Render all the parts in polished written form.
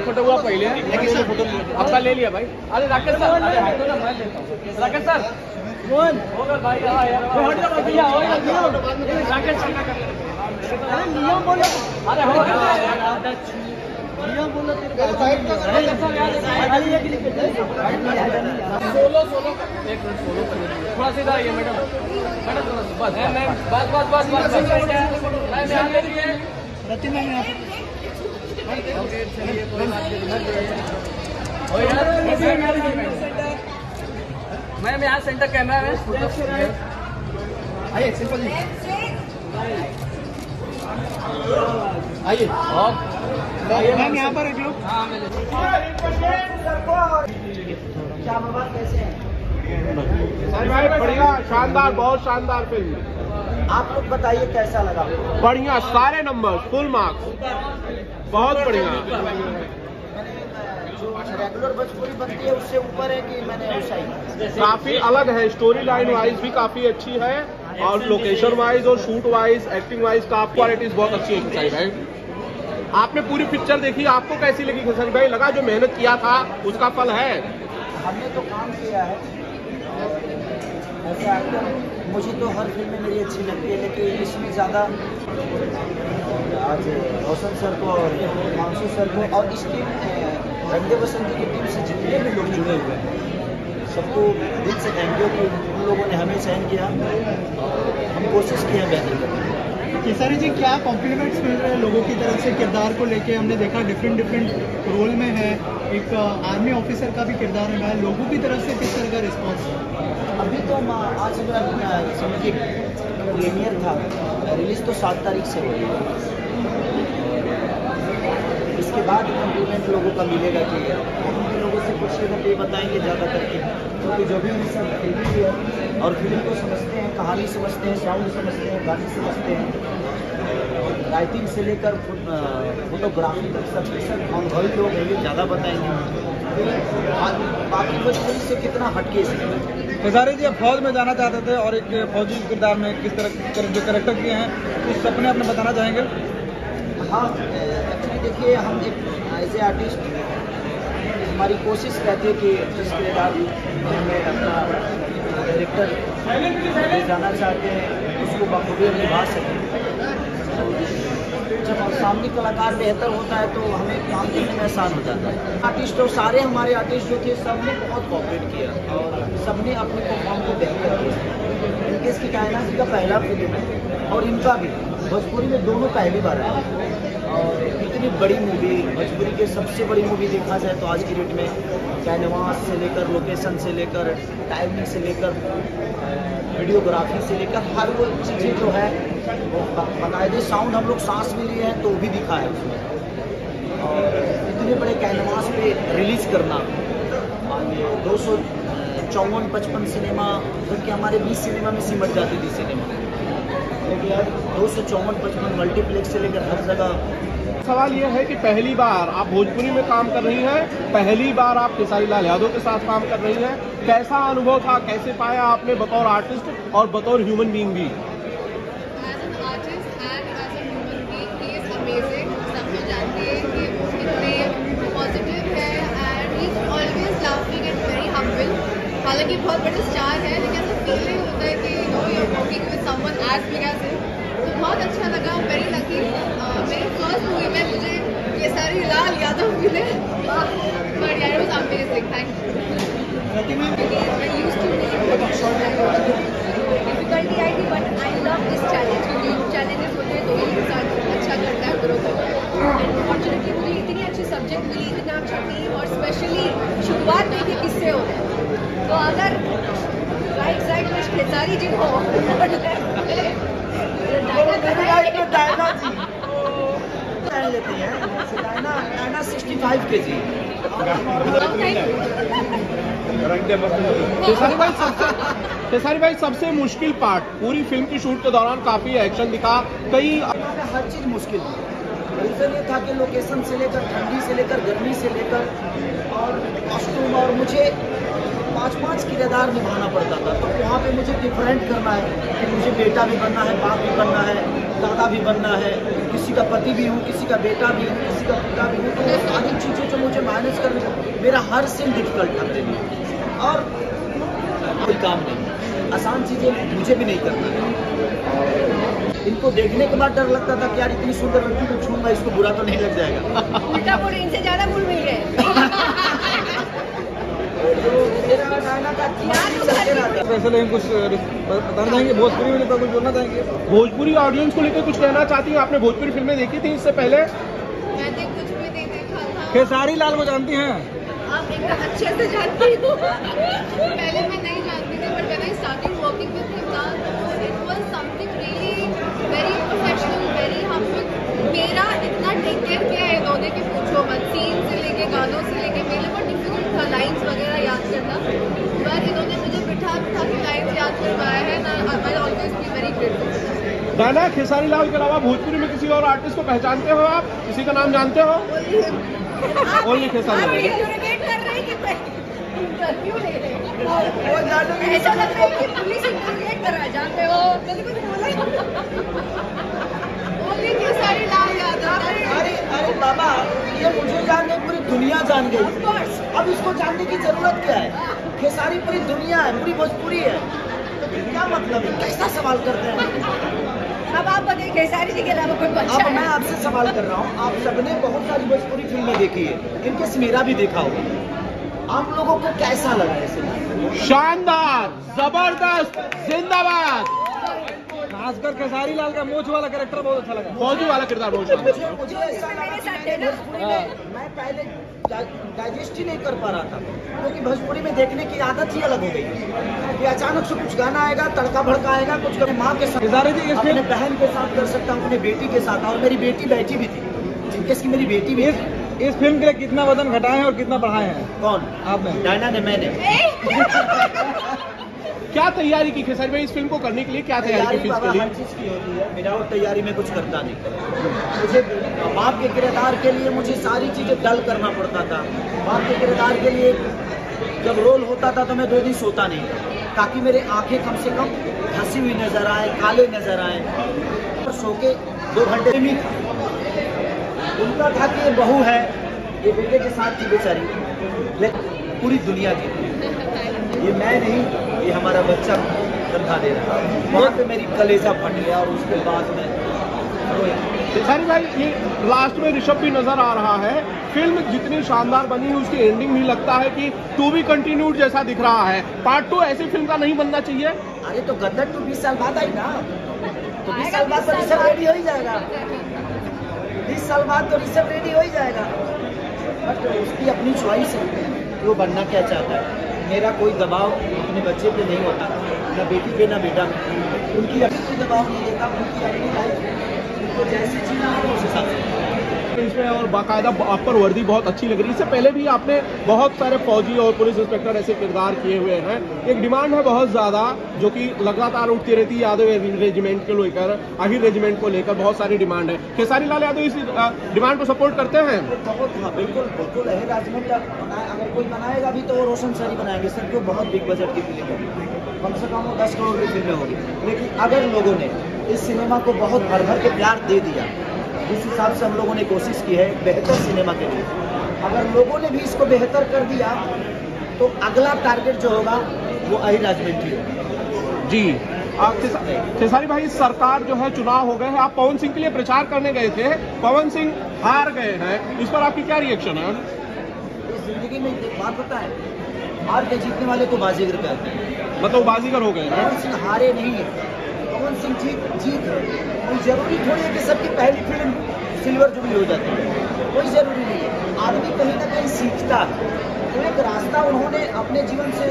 Photo हुआ पहले आपका ले लिया भाई। अरे राकेश सर, अरे हटो ना, मैं लेता हूँ। राकेश सर कौन होगा भाई? हाँ यार राकेश सर अरे नियम बोलो। अरे हो नियम बोलो तेरे सोलो सोलो एक मिनट सोलो कर थोड़ा सीधा आइए मैडम। मैडम बस बस बस बस बस रति मैम यहाँ मैम यहाँ सेंटर कैमरा में आइए सिंपल जी आइए मैम यहाँ पर एक लोग। क्या बात कैसे हैं? भाई बढ़िया, शानदार, बहुत शानदार फिल्म। आप लोग बताइए कैसा लगा? बढ़िया, सारे नंबर फुल मार्क्स, बहुत बढ़िया। जो रेगुलर भोजपुरी बनती है उससे ऊपर है कि मैंने ऐसा ही? काफी अलग है, स्टोरी लाइन वाइज भी काफी अच्छी है और लोकेशन वाइज और शूट वाइज एक्टिंग वाइज काफी क्वालिटीज बहुत अच्छी है खेसारी भाई। आपने पूरी पिक्चर देखी, आपको कैसी लगी खेसारी भाई? लगा जो मेहनत किया था उसका फल है? हमने तो काम किया है ऐसा एक्टर, मुझे तो हर फिल्म में मेरी अच्छी लगती है, लेकिन इसमें ज़्यादा आज रोशन सर को और मानसू सर को और इस टीम रंगे बसंती की टीम से जितने भी लोग जुड़े हुए हैं सबको दिल से थैंक यू कि उन लोगों ने हमें सहन किया और हम कोशिश की है बेहतर करने की। खेसारी जी, क्या कॉम्प्लीमेंट्स मिल रहे हैं लोगों की तरफ से किरदार को लेके? हमने देखा डिफरेंट रोल में है, एक आर्मी ऑफिसर का भी किरदार है, लोगों की तरफ से किस तरह का रिस्पॉन्स? अभी तो आज समझिए प्रीमियर था, रिलीज तो 7 तारीख से हो रही है। इसके बाद कॉम्प्लीमेंट लोगों का मिलेगा कि हम लोगों से पूछिएगा तो ये बताएंगे ज़्यादा करके, क्योंकि जो भी उनके साथ फिल्म है और फिल्म को समझते हैं, कहानी समझते हैं, साउंड समझते हैं, गाने समझते हैं, राइटिंग से लेकर फोटोग्राफी तक सब अनुभवी लोग हैं, ये ज़्यादा बताएंगे। बाकी भोजपुरी से कितना हटके इसमें। खेसारी जी, आप फौज में जाना चाहते थे और एक फौजी किरदार में किस तरह जो कैरेक्टर किए हैं उस सपने अपने बताना चाहेंगे? हाँ, एक्चुअली देखिए हम एक एज ए आर्टिस्ट हमारी कोशिश रहती है कि जिस किरदार में अपना डायरेक्टर जाना चाहते हैं उसको बखूबी निभा सकें। जब सामने कलाकार बेहतर होता है तो हमें काम करने में आसान हो जाता है। आर्टिस्ट और सारे हमारे आर्टिस्ट जो थे सबने बहुत कोऑपरेट किया और सबने अपने परफॉर्म को बेहतर किया। इनके इसकी कायनात का पहला फिल्म है और इनका भी भोजपुरी में दोनों पहली बार आया और इतनी बड़ी मूवी, भोजपुरी की सबसे बड़ी मूवी देखा जाए तो आज की डेट में कैनवास से लेकर, लोकेशन से लेकर, टाइमिंग से लेकर, वीडियोग्राफी से लेकर हर वो चीज़ें जो है वो बाकायदे साउंड हम लोग सांस में लिए हैं तो भी दिखा है उसमें। और इतने बड़े कैनवास पे रिलीज़ करना, 254-55 सिनेमा जबकि हमारे 20 सिनेमा में सिमट जाती थी सिनेमा, लेकिन यार 254-55 मल्टीप्लेक्स से लेकर हर जगह। सवाल ये है कि पहली बार आप भोजपुरी में काम कर रही हैं, पहली बार आप खेसारी लाल यादव के साथ काम कर रही हैं, कैसा अनुभव था, कैसे पाया आपने बतौर आर्टिस्ट और बतौर ह्यूमन बीइंग भी? As an artist and as a human being he is amazing. सब लोग जानते हैं कि वो कितने पॉजिटिव है and he is always laughing and very humble. हालांकि बहुत बड़े स्टार है लेकिन ऐसा फीलिंग होता है कि no you are working with someone as big as him. तो बहुत अच्छा लगा, वेरी लकी। मेरी फर्स्ट मूवी में मुझे खेसारी लाल यादव मिले, बट यार it was amazing. Thank you. Difficulty आई थी but I love this challenge, क्योंकि चैलेंजेस होते हैं तो ही इंसान अच्छा करता है, ग्रो करता है। एंड फॉर्चुनेटली मुझे इतनी अच्छी सब्जेक्ट मिली, इतना अच्छा टीम, और स्पेशली शुरुआत नहीं थी किससे होते हैं, तो अगर राइट साइड में खेसारी जी हो लेते हैं डायना 65 kg। खेसारी भाई सबसे मुश्किल पार्ट पूरी फिल्म की शूट के दौरान काफी एक्शन दिखा, कई हर चीज़ मुश्किल थी। रीज़न ये था कि लोकेशन से लेकर, ठंडी से लेकर, गर्मी से लेकर और कॉस्ट्यूम, और मुझे 5-5 किरदार निभाना पड़ता था। तो वहाँ पे मुझे डिफरेंट करना है कि मुझे बेटा भी बनना है, बाप भी बनना है, दादा भी बनना है, किसी का पति भी हूँ, किसी का बेटा भी हूँ, किसी का पिता भी हूँ। तो ये सारी चीज़ें जो मुझे मैनेज करने, मेरा हर सीन डिफिकल्ट था मेरे लिए, और कोई काम नहीं, आसान चीज़ें मुझे भी नहीं करना है। इनको देखने के बाद डर लगता था कि यार इतनी सुंदर लड़की को छूंगा, इसको बुरा तो नहीं लग जाएगा। उल्टा बोल, इनसे ज़्यादा गुण मिल गए। वैसे लेकिन कुछ बताना चाहेंगे भोजपुरी में, कुछ बोलना चाहेंगे? भोजपुरी ऑडियंस को लेकर कुछ कहना चाहती हैं? आपने भोजपुरी फिल्में देखी थी इससे पहले? मैंने कुछ भी नहीं देखा था। खेसारी लाल को जानती हैं? आप एकदम अच्छे से जानती हूँ। पहले मैं नहीं जानती थी, but when I started working with him ना, it was something really very professional, very humble. मेरा इतना टेक केयर किया है इन्होंने कि पूछो मत, सीन से लेके गानों से लेके मेरे को डिफिकल्ट था लाइन्स वगैरह याद करना, पर इन्होंने मुझे बिठा के लाइन्स याद करवाया है ना। I always be very grateful. गाना खेसारी लाल के अलावा भोजपुरी में किसी और आर्टिस्ट को पहचानते हो आप? किसी का नाम जानते हो? ओनली खेसारी लाल। इंटरोगेट कर रहे हैं कि इंटरव्यू ले रहे हैं? ऐसा लग रहा है कि पुलिस इंटरोगेट कर रहा है, जानते हो? मैंने कुछ बोला ही नहीं। ओनली खेसारी लाल यादव। अरे बाबा, ये मुझे जान गई, पूरी दुनिया जान गई। अब इसको जानने की जरूरत क्या है? खेसारी पूरी दुनिया है, पूरी भोजपुरी है, तो क्या मतलब है? कैसा सवाल करते हैं? अब आप बताइए, खेसारी जी के अलावा कोई बच्चा अब है? मैं आपसे सवाल कर रहा हूँ, आप सबने बहुत सारी भोजपुरी फिल्में देखी है, इनकेस मेरा भी देखा होगा, आप लोगों को कैसा लगा ऐसे? शानदार, जबरदस्त, जिंदाबाद। खासकर खेसारी लाल का मोच वाला कैरेक्टर बहुत अच्छा लगा। फौजी वाला किरदार बहुत शानदार। मुझे ऐसा लगा कि भोजपुरी में मैं पहले डाइजेस्ट ही नहीं कर पा रहा था, क्योंकि भोजपुरी में देखने की आदत ही अलग हो गई कि अचानक से कुछ गाना आएगा, तड़का भड़का आएगा, कुछ माँ के साथ, अपने बहन के साथ कर सकता हूँ, अपनी बेटी के साथ, और मेरी बेटी बैठी भी थी, जिनकेस की मेरी बेटी भी थी। इस फिल्म के लिए कितना वजन घटाए हैं और कितना बढ़ाए हैं? कौन? आपने? डायना ने, मैंने। क्या तैयारी की खेसारी भाई इस फिल्म को करने के लिए? क्या तैयारी की बाबा इसके हर लिए? चीज़ की होती है, विदाउट तैयारी में कुछ करता नहीं। मुझे बाप के किरदार के लिए मुझे सारी चीज़ें डल करना पड़ता था। बाप के किरदार के लिए जब रोल होता था तो मैं 2 दिन सोता नहीं था, ताकि मेरे आंखें कम से कम धंसी हुई नजर आए, काले नजर आए, और सो के 2 घंटे में था। उनका था कि ये बहू है, ये बेटे के साथ थी बेचारी, लेकिन पूरी दुनिया की, ये मैं नहीं, ये हमारा बच्चा कंधा दे रहा है। वहाँ पे मेरी कलेजा फट गया, और उसके बाद में रोया। खेसारी भाई, ये लास्ट में ऋषभ भी नजर आ रहा है। फिल्म जितनी शानदार बनी है उसकी एंडिंग भी लगता है कि टू बी कंटिन्यूड जैसा दिख रहा है। पार्ट 2 ऐसी फिल्म का नहीं बनना चाहिए? अरे तो गद्दार 20 साल बाद आई ना, तो 20 साल बाद तो ऋषभ रेडी हो ही जाएगा। 20 साल बाद तो ऋषभ रेड्डी हो ही जाएगा, बट उसकी अपनी चॉइस है, वो बनना क्या चाहता है। मेरा कोई दबाव अपने बच्चे पे नहीं होता, ना बेटी पे ना बेटा पे, उनकी अपनी दबाव नहीं देता, उनकी अपनी लाइफ उनको जैसे जीना है उस हिसाब से। इसमें और बाकायदा आप पर वर्दी बहुत अच्छी लग रही है। इससे पहले भी आपने बहुत सारे फौजी और पुलिस इंस्पेक्टर ऐसे किरदार किए हुए हैं। एक डिमांड है बहुत ज़्यादा जो कि लगातार उठती रहती है यादव रेजिमेंट को लेकर, आहिर रेजिमेंट को लेकर बहुत सारी डिमांड है। खेसारी लाल यादव इस डिमांड को सपोर्ट करते हैं? बहुत, हाँ बिल्कुल बिल्कुल। अहिर रेजिमेंट अगर कोई बनाएगा भी तो रोशन सर ही बनाएंगे। सर को बहुत बिग बजट की फिल्म होगी, कम से कम 10 करोड़ की फिल्में होगी, लेकिन अगर लोगों ने इस सिनेमा को बहुत भर भर के प्यार दे दिया, जिस हिसाब से हम लोगों ने कोशिश की है बेहतर सिनेमा के लिए, अगर लोगों ने भी इसको बेहतर कर दिया तो अगला टारगेट जो होगा वो अहिर रेजिमेंट ही होगा। जी खेसारी भाई, सरकार जो है चुनाव हो गए हैं, आप पवन सिंह के लिए प्रचार करने गए थे, पवन सिंह हार गए हैं, इस पर आपकी क्या रिएक्शन है? इस जिंदगी में एक बात होता है, हार के जीतने वाले को बाजीगर कहते हैं। मतलब बाजीगर हो गए हैं? पवन सिंह हारे नहीं है, पवन सिंह जीत है। कोई जरूरी थोड़ी है कि सबकी पहली फिल्म सिल्वर जुबली हो जाती है, कोई जरूरी नहीं है। आदमी कहीं ना कहीं सीखता है, तो एक रास्ता उन्होंने अपने जीवन से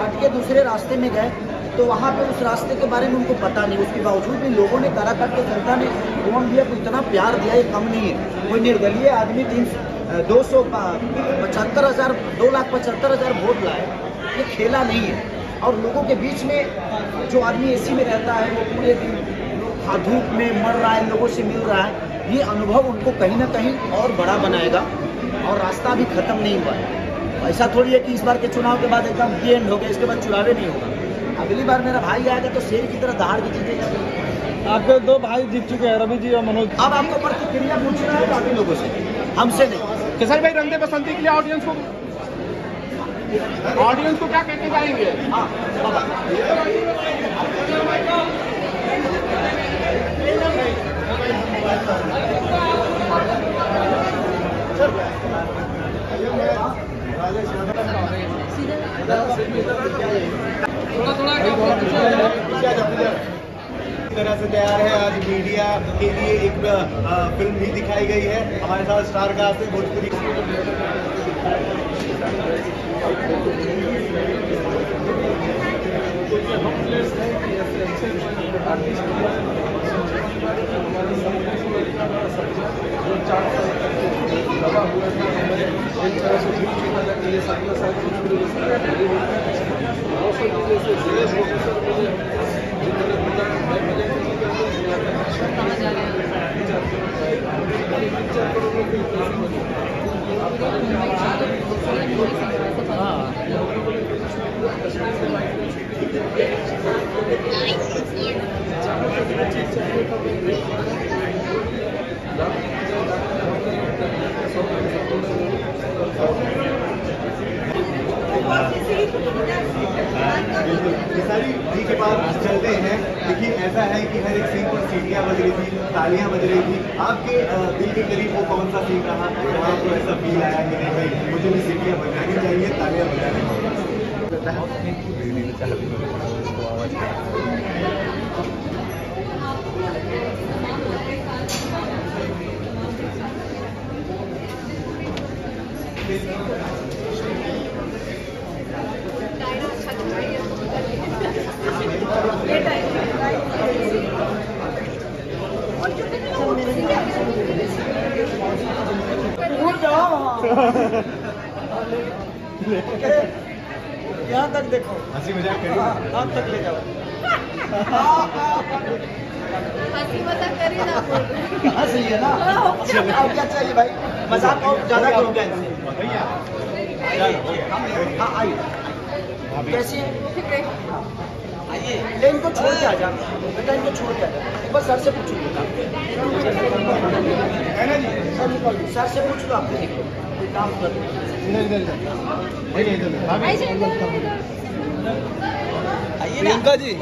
हटके दूसरे रास्ते में गए, तो वहाँ पे उस रास्ते के बारे में उनको पता नहीं, उसके बावजूद भी लोगों ने काराकाट के जनता ने पवन भैया को इतना प्यार दिया, ये कम नहीं है। कोई निर्दलीय आदमी 2,75,000 वोट लाए, ये खेला नहीं है। और लोगों के बीच में जो आदमी एसी में रहता है, वो पूरे दिन धूप में मर रहा है, लोगों से मिल रहा है, ये अनुभव उनको कहीं ना कहीं और बड़ा बनाएगा। और रास्ता अभी खत्म नहीं हुआ है। ऐसा थोड़ी है कि इस बार के चुनाव के बाद एकदम एंड हो गया, इसके बाद चुनाव नहीं होगा। अगली बार मेरा भाई आएगा तो शेर की तरह दहाड़ के जीतेगा। आपके 2 भाई जीत चुके हैं, रवि जी और मनोज। अब आपको प्रतिक्रिया पूछना है बाकी लोगों से, हमसे नहीं। खेसारी भाई, रंग दे बसंती के लिए ऑडियंस को क्या कहते जाएंगे? हाँ बाबा, तरह से तैयार है। आज मीडिया के लिए एक फिल्म भी दिखाई गई है। हमारे साथ स्टार कास्ट है भोजपुरी। खेसारी जी के पास चलते हैं। देखिए, ऐसा है कि हर एक सीन पर सीटियां बज रही थी, तालियां बज रही थी। आपके दिल के करीब वो कौन सा सीन रहा जहाँ आपको ऐसा फील आया कि नहीं भाई मुझे भी सीटियां बजानी चाहिए, तालियां बजानी यहाँ तक देखो, हंसी मजाक करिए। यहाँ तक ले जाओ। हंसी मजाक करिए ना। हाँ सही है ना। अब क्या चाहिए भाई, मजाक और ज्यादा करोगे इनसे। हाँ आइए, कैसी है? आइए, इनको छोड़ के आ जा बेटा, इनको छोड़ के आ जा। एक बार सर से पूछो बेटा, सर से पूछ लो, आपके काम कर इधर प्रियंका जी।